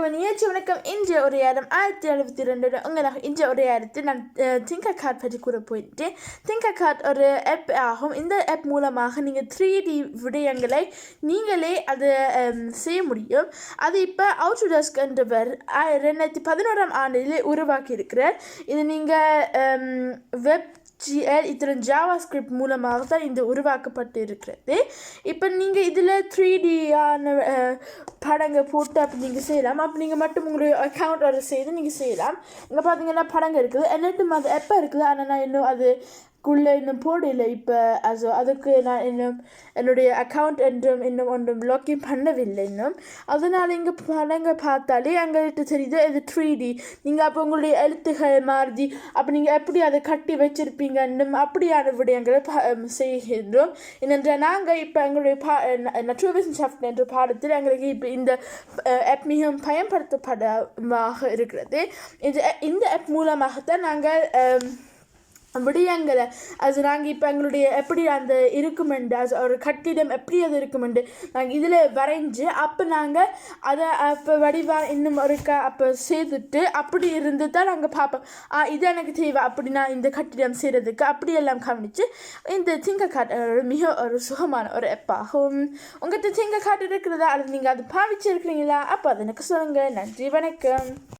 வணக்கம். இன்றைய உரையாடம் 1062 உங்களாக இன்றைய உரையாடத்தில் நான் திங்கர் கார்ட் பற்றி கூற போயிட்டேன். திங்கர் கார்ட் ஒரு ஆப் ஆகும். இந்த ஆப் மூலமாக நீங்கள் 3D விடயங்களை நீங்களே அதை செய்ய முடியும். அது இப்போ அவுட்டோடெஸ்க் என்றவர் 2011 ஆண்டில் உருவாக்கி இருக்கிறார். இது நீங்கள் இத்தனை ஜாவாஸ்கிரிப்ட் மூலமாக தான் இது உருவாக்கப்பட்டு இருக்கிறது. இப்போ நீங்கள் இதில் 3Dயான படங்கள் போட்டு அப்படி நீங்கள் செய்யலாம். அப்போ நீங்கள் மட்டும் உங்களுடைய அக்கௌண்ட் அதை செய்து நீங்கள் செய்யலாம். இங்கே பார்த்தீங்கன்னா படங்கள் இருக்குது, எல்லாட்டும் அது எப்போ இருக்குது. ஆனால் நான் இன்னும் அதுக்குள்ளே இன்னும் போடலை. இப்போ அதுக்கு நான் இன்னும் என்னுடைய அக்கௌண்ட் என்றும் இன்னும் ஒன்றும் லாக்இன் பண்ணவில்லை இன்னும். அதனால் இங்கே படங்கள் பார்த்தாலே எங்கள்கிட்ட தெரியுது இது 3D. நீங்கள் அப்போ உங்களுடைய எழுத்துகள் மாறுதி அப்போ நீங்கள் எப்படி அதை கட்டி வச்சுருப்பீங்க இன்னும் அப்படியான விடயங்களை செய்கின்றோம். ஏனென்றால் நாங்கள் இப்போ எங்களுடைய naturwissenschaft என்ற பாடத்தில் எங்களுக்கு இப்போ இந்த ஆப் மிகவும் பயன்படுத்தப்படமாக இருக்கிறது. இந்த ஆப் மூலமாகத்தான் நாங்கள் விடயங்களை நாங்கள் இப்போ எங்களுடைய எப்படி அந்த இருக்குமெண்டு ஒரு கட்டிடம் எப்படி அது இருக்குமெண்டு நாங்கள் இதில் வரைஞ்சி அப்போ நாங்கள் அதை அப்போ வடிவாக இன்னும் ஒருக்கா அப்போ செய்துட்டு அப்படி இருந்து தான் நாங்கள் பார்ப்போம். இது எனக்கு தேவை அப்படி நான் இந்த கட்டிடம் செய்கிறதுக்கு அப்படியெல்லாம் கவனித்து இந்த திங்கர் கார்ட் மிக ஒரு சுகமான ஒரு ஆப்பாகும். உங்கள்கிட்ட திங்கர் கார்ட் இருக்கிறதா அல்லது நீங்கள் அதை பாவிச்சு இருக்கிறீங்களா? அப்போ அது எனக்கு சொல்லுங்கள். நன்றி, வணக்கம்.